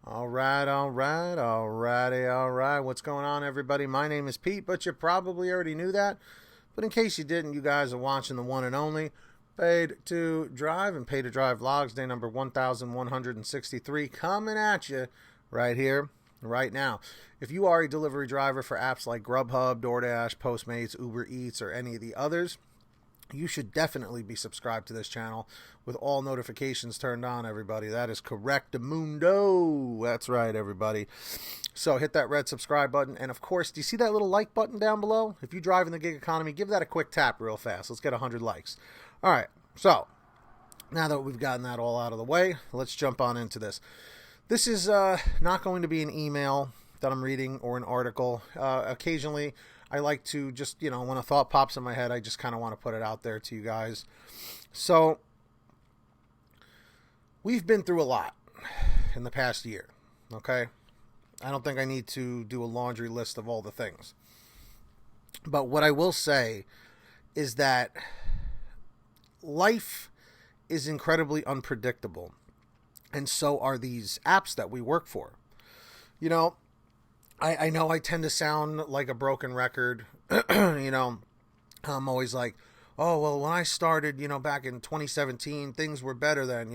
All right, all right, all righty, all right. What's going on, everybody? My name is Pete, but you probably already knew that. But in case you didn't, you guys are watching the one and only Paid to Drive and Paid to Drive Vlogs, day number 1163, coming at you right here, right now. If you are a delivery driver for apps like GrubHub, DoorDash, Postmates, Uber Eats, or any of the others, you should definitely be subscribed to this channel with all notifications turned on, everybody. That is correct, mundo. That's right, everybody. So hit that red subscribe button. And, of course, do you see that little like button down below? If you drive in the gig economy, give that a quick tap real fast. Let's get 100 likes. All right, so now that we've gotten that all out of the way, let's jump on into this. This is not going to be an email that I'm reading or an article. Occasionally, I like to just, when a thought pops in my head, I just kind of want to put it out there to you guys. So, we've been through a lot in the past year, okay? I don't think I need to do a laundry list of all the things. But what I will say is that life is incredibly unpredictable. And so are these apps that we work for. I know I tend to sound like a broken record. I'm always like, oh, well, when I started, back in 2017, things were better then,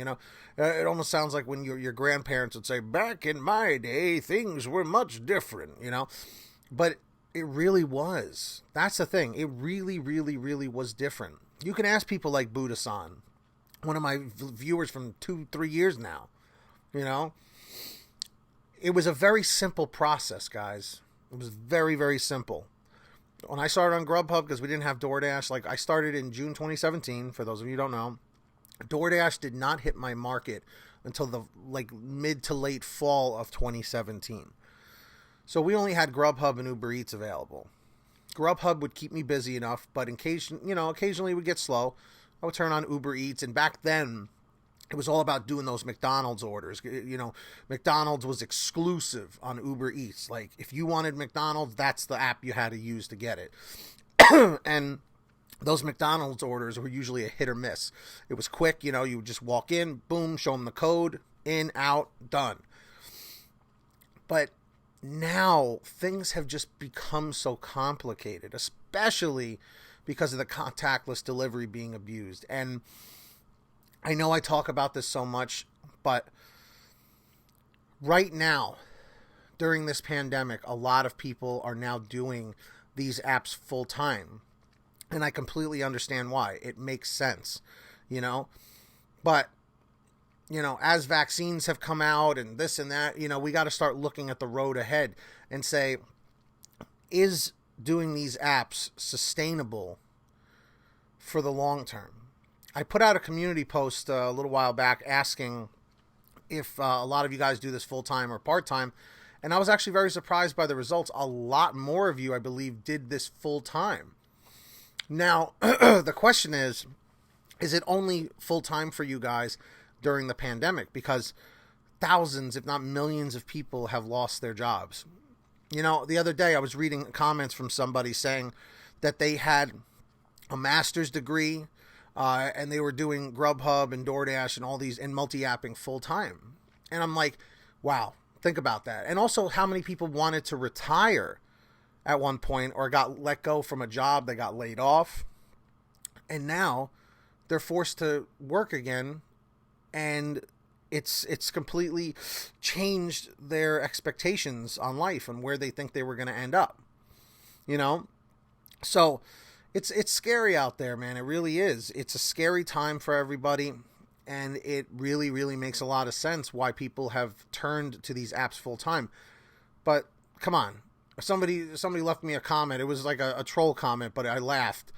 It almost sounds like when your grandparents would say, back in my day, things were much different, But it really was. That's the thing. It really, really, really was different. You can ask people like Buddha-san, one of my viewers from 2-3 years now, It was a very simple process, guys. It was very, very simple. When I started on GrubHub, because we didn't have DoorDash, I started in June 2017, for those of you who don't know. DoorDash did not hit my market until the mid to late fall of 2017. So we only had GrubHub and Uber Eats available. GrubHub would keep me busy enough, but occasionally it would get slow. I would turn on Uber Eats, and back then, it was all about doing those McDonald's orders. McDonald's was exclusive on Uber Eats. If you wanted McDonald's, that's the app you had to use to get it. And those McDonald's orders were usually a hit or miss. It was quick, you would just walk in, boom, show them the code, in, out, done. But now things have just become so complicated, especially because of the contactless delivery being abused. And I know I talk about this so much, but right now, during this pandemic, a lot of people are now doing these apps full time. And I completely understand why. It makes sense, But, as vaccines have come out and this and that, we got to start looking at the road ahead and say, is doing these apps sustainable for the long term? I put out a community post a little while back asking if a lot of you guys do this full-time or part-time, and I was actually very surprised by the results. A lot more of you, I believe, did this full-time. Now, the question is it only full-time for you guys during the pandemic? Because thousands, if not millions of people have lost their jobs. The other day I was reading comments from somebody saying that they had a master's degree, and they were doing GrubHub and DoorDash and all these and multi-apping full time. And I'm like, wow, think about that. And also how many people wanted to retire at one point or got let go from a job, they got laid off. And now they're forced to work again, and it's completely changed their expectations on life and where they think they were going to end up. So it's scary out there, man. It really is. It's a scary time for everybody, and it really, really makes a lot of sense why people have turned to these apps full time. But come on, somebody left me a comment. It was like a troll comment, but I laughed.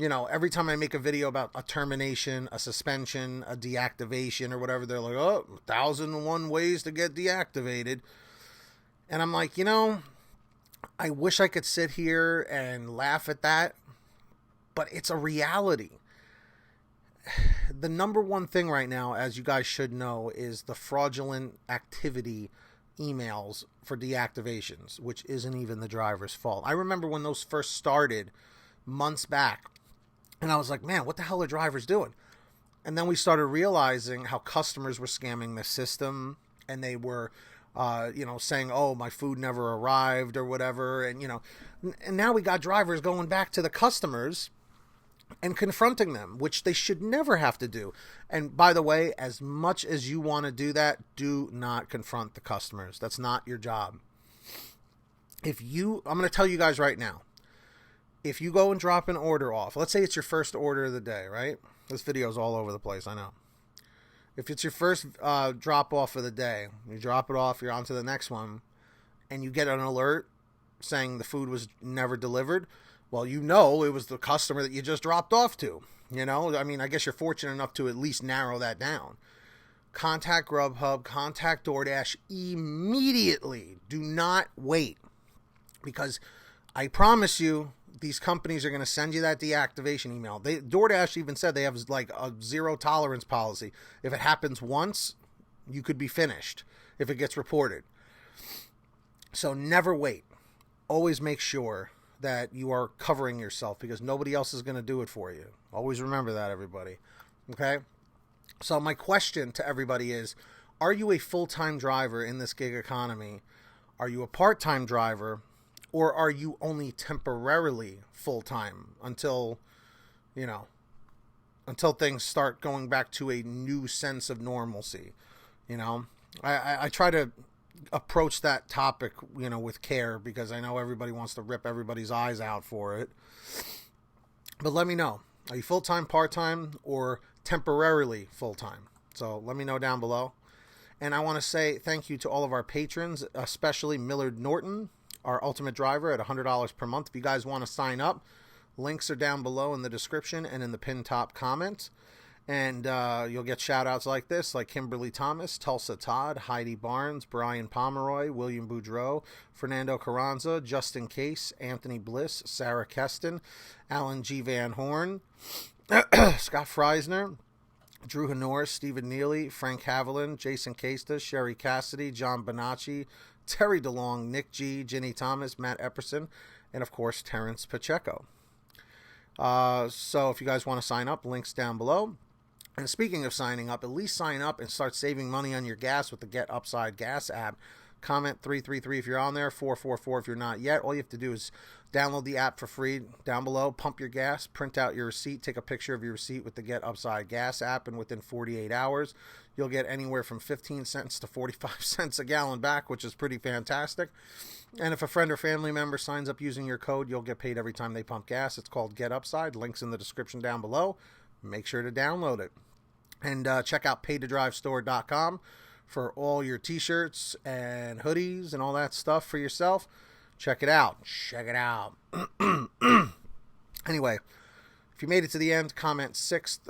Every time I make a video about a termination, a suspension, a deactivation, or whatever, they're like, oh, 1,001 ways to get deactivated. And I'm like, I wish I could sit here and laugh at that, but it's a reality. The number one thing right now, as you guys should know, is the fraudulent activity emails for deactivations, which isn't even the driver's fault. I remember when those first started months back, and I was like, man, what the hell are drivers doing? And then we started realizing how customers were scamming the system, and they were saying, oh, my food never arrived or whatever. And, and now we got drivers going back to the customers and confronting them, which they should never have to do. And by the way, as much as you want to do that, do not confront the customers. That's not your job. I'm going to tell you guys right now, if you go and drop an order off, let's say it's your first order of the day, right? This video is all over the place, I know. If it's your first drop off of the day, you drop it off, you're on to the next one, and you get an alert saying the food was never delivered, well, it was the customer that you just dropped off to. I guess you're fortunate enough to at least narrow that down. Contact GrubHub, contact DoorDash immediately. Do not wait. Because I promise you, these companies are going to send you that deactivation email. DoorDash even said they have like a zero tolerance policy. If it happens once, you could be finished if it gets reported. So never wait. Always make sure that you are covering yourself, because nobody else is going to do it for you. Always remember that, everybody. Okay? So my question to everybody is, are you a full-time driver in this gig economy? Are you a part-time driver? Or are you only temporarily full-time until things start going back to a new sense of normalcy? I try to approach that topic, with care, because I know everybody wants to rip everybody's eyes out for it. But let me know. Are you full-time, part-time, or temporarily full-time? So let me know down below. And I want to say thank you to all of our patrons, especially Millard Norton, our ultimate driver, at $100 per month. If you guys want to sign up, links are down below in the description and in the pinned top comments. And you'll get shout-outs like this, like Kimberly Thomas, Tulsa Todd, Heidi Barnes, Brian Pomeroy, William Boudreau, Fernando Carranza, Justin Case, Anthony Bliss, Sarah Keston, Alan G. Van Horn, Scott Freisner, Drew Honor, Stephen Neely, Frank Haviland, Jason Casta, Sherry Cassidy, John Bonacci, Terry DeLong, Nick G., Ginny Thomas, Matt Epperson, and of course Terrence Pacheco. So if you guys want to sign up, links down below. And speaking of signing up, at least sign up and start saving money on your gas with the Get Upside Gas app. Comment 333 if you're on there, 444 if you're not yet. All you have to do is download the app for free down below, pump your gas, print out your receipt, take a picture of your receipt with the Get Upside Gas app, and within 48 hours, you'll get anywhere from 15 cents to 45 cents a gallon back, which is pretty fantastic. And if a friend or family member signs up using your code, you'll get paid every time they pump gas. It's called Get Upside. Links in the description down below. Make sure to download it. And check out PaidToDriveStore.com for all your t-shirts and hoodies and all that stuff for yourself. Check it out. Check it out. Anyway, if you made it to the end, comment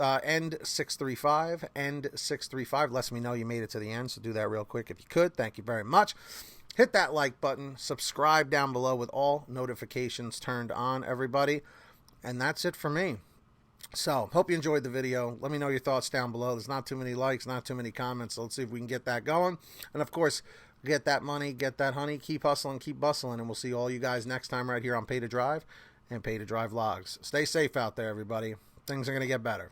end 635. End 635 lets me know you made it to the end, so do that real quick if you could. Thank you very much. Hit that like button. Subscribe down below with all notifications turned on, everybody. And that's it for me. So, hope you enjoyed the video. Let me know your thoughts down below. There's not too many likes, not too many comments, so let's see if we can get that going. And, of course, get that money, get that honey, keep hustling, keep bustling, and we'll see all you guys next time right here on Pay to Drive and Pay to Drive Vlogs. Stay safe out there, everybody. Things are going to get better.